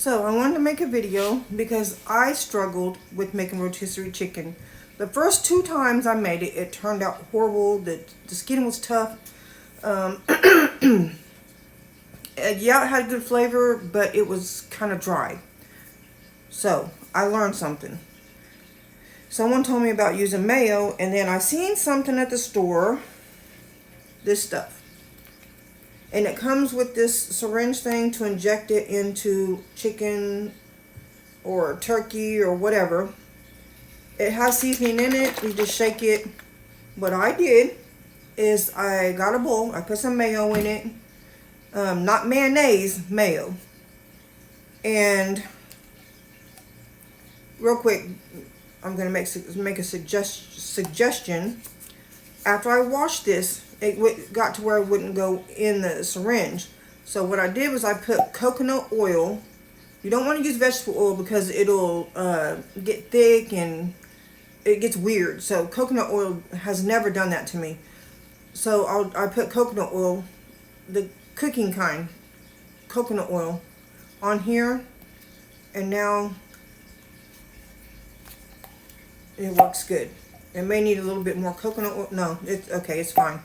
So I wanted to make a video because I struggled with making rotisserie chicken. The first 2 times I made it, it turned out horrible. The skin was tough. Yeah, it had good flavor, but it was kind of dry. So I learned something. Someone told me about using mayo, and then I seen something at the store, this stuff. And it comes with this syringe thing to inject it into chicken or turkey or whatever. It has seasoning in it. You just shake it. What I did is I got a bowl. I put some mayo in it. Not mayonnaise, mayo. And real quick, I'm going to make a suggestion. After I washed this, it got to where it wouldn't go in the syringe. So what I did was I put coconut oil. You don't want to use vegetable oil because it'll get thick and it gets weird. So coconut oil has never done that to me. So I put coconut oil, the cooking kind, coconut oil on here, and now it works good. It may need a little bit more coconut oil. No, it's okay, it's fine.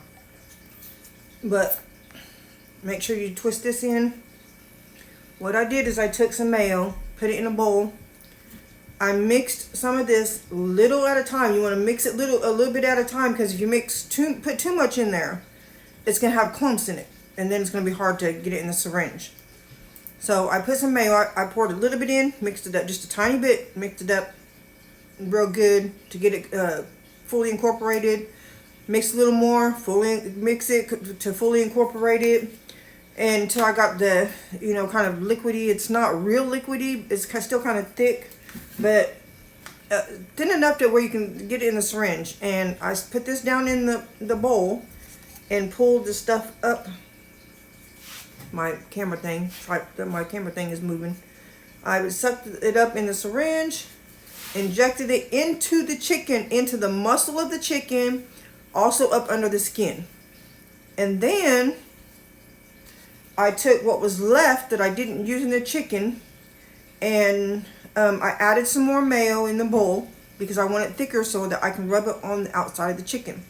But make sure you twist this in. What I did is I took some mayo, put it in a bowl. I mixed some of this little at a time. You want to mix it a little bit at a time, because if you put too much in there, it's going to have clumps in it, and then it's going to be hard to get it in the syringe. So I put some mayo. I poured a little bit in, mixed it up just a tiny bit, mixed it up real good to get it fully incorporated. Mix a little more, mix it to fully incorporate it, and until I got the, kind of liquidy. It's not real liquidy, it's still kind of thick, but thin enough to where you can get it in the syringe. And I put this down in the bowl and pulled the stuff up. My camera thing is moving. I sucked it up in the syringe, injected it into the chicken, into the muscle of the chicken, also up under the skin. And then I took what was left that I didn't use in the chicken, and I added some more mayo in the bowl because I want it thicker so that I can rub it on the outside of the chicken.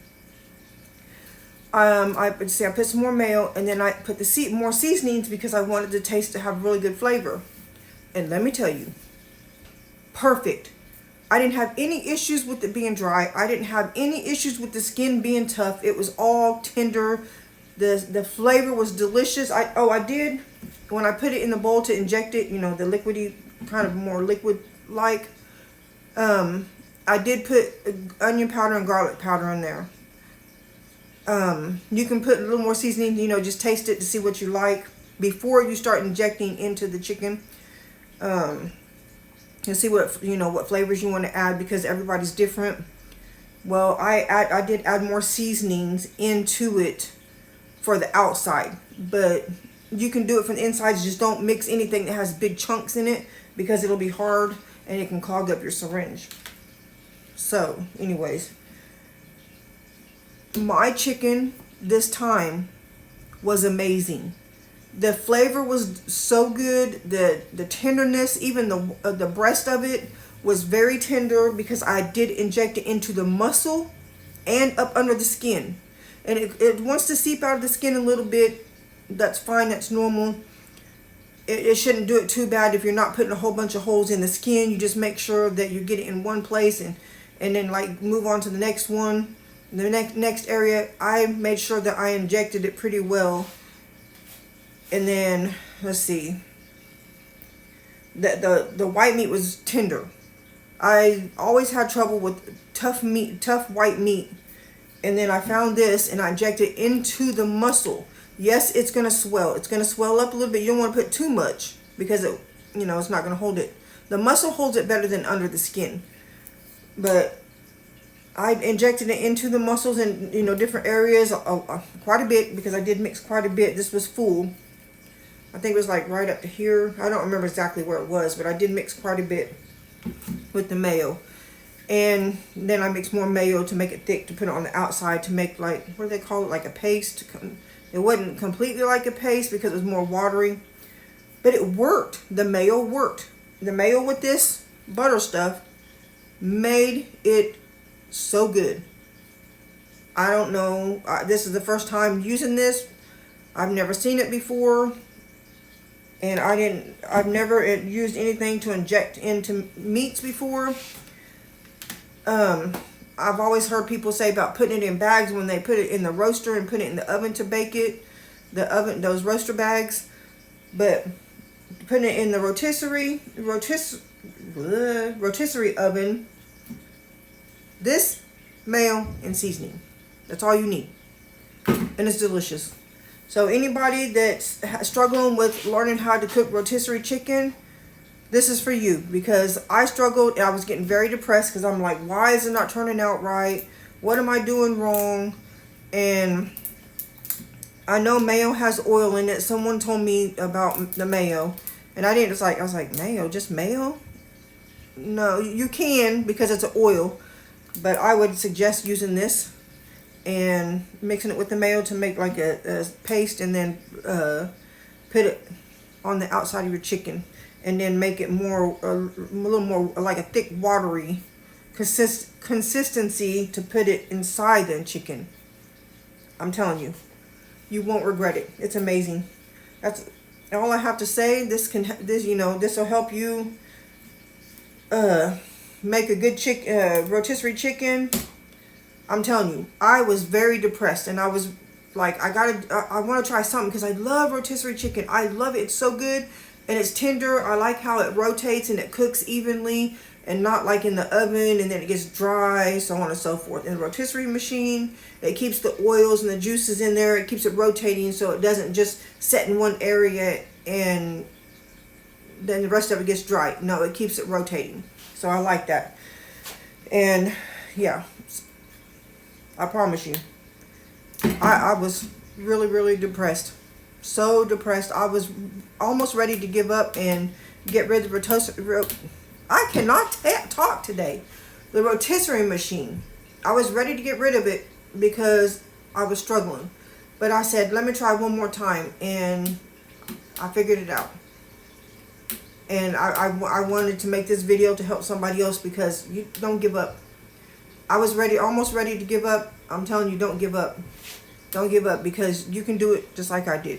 I put some more mayo, and then I put more seasonings because I wanted the taste to have really good flavor. And let me tell you, perfect. I didn't have any issues with it being dry. I didn't have any issues with the skin being tough. It was all tender. The flavor was delicious. I did, when I put it in the bowl to inject it, the liquidy, kind of more liquid-like, I did put onion powder and garlic powder in there. You can put a little more seasoning, just taste it to see what you like before you start injecting into the chicken. And see what flavors you want to add, because everybody's different. Well, I did add more seasonings into it for the outside, but you can do it from the inside. Just don't mix anything that has big chunks in it, because it'll be hard and it can clog up your syringe. So anyways, my chicken this time was amazing. The flavor was so good. The tenderness, even the breast of it was very tender, because I did inject it into the muscle and up under the skin. And it wants to seep out of the skin a little bit. That's fine. That's normal. It shouldn't do it too bad if you're not putting a whole bunch of holes in the skin. You just make sure that you get it in one place, and then like move on to the next one. The next area, I made sure that I injected it pretty well. And then, let's see, the white meat was tender. I always had trouble with tough white meat. And then I found this, and I injected it into the muscle. Yes, it's going to swell. It's going to swell up a little bit. You don't want to put too much, because it's not going to hold it. The muscle holds it better than under the skin. But I injected it into the muscles in, different areas, quite a bit, because I did mix quite a bit. This was full. I think it was like right up to here. I don't remember exactly where it was, but I did mix quite a bit with the mayo. And then I mixed more mayo to make it thick, to put it on the outside, to make like, what do they call it, like a paste. It wasn't completely like a paste because it was more watery. But it worked. The mayo worked. The mayo with this butter stuff made it so good. I don't know. This is the first time using this. I've never seen it before. And I've never used anything to inject into meats before. I've always heard people say about putting it in bags when they put it in the roaster and put it in the oven to bake it. Those roaster bags. But putting it in the rotisserie oven, this, mayo, and seasoning. That's all you need. And it's delicious. So anybody that's struggling with learning how to cook rotisserie chicken, this is for you. Because I struggled and I was getting very depressed because I'm like, why is it not turning out right? What am I doing wrong? And I know mayo has oil in it. Someone told me about the mayo. And I was like, mayo? Just mayo? No, you can because it's an oil. But I would suggest using this and mixing it with the mayo to make like a paste, and then put it on the outside of your chicken, and then make it a little more like a thick, watery consistency to put it inside the chicken. I'm telling you, you won't regret it. It's amazing. That's all I have to say. This will help you make a good rotisserie chicken. I'm telling you, I was very depressed, and I was like, I want to try something because I love rotisserie chicken. I love it. It's so good, and it's tender. I like how it rotates and it cooks evenly, and not like in the oven and then it gets dry, so on and so forth. In the rotisserie machine, it keeps the oils and the juices in there. It keeps it rotating so it doesn't just set in one area and then the rest of it gets dry. No, it keeps it rotating. So I like that. And yeah, I promise you, I was really, really depressed. So depressed. I was almost ready to give up and get rid of the rotisserie. I cannot talk today. The rotisserie machine. I was ready to get rid of it because I was struggling. But I said, let me try one more time. And I figured it out. And I wanted to make this video to help somebody else, because you don't give up. I was almost ready to give up. I'm telling you, don't give up. Don't give up, because you can do it just like I did.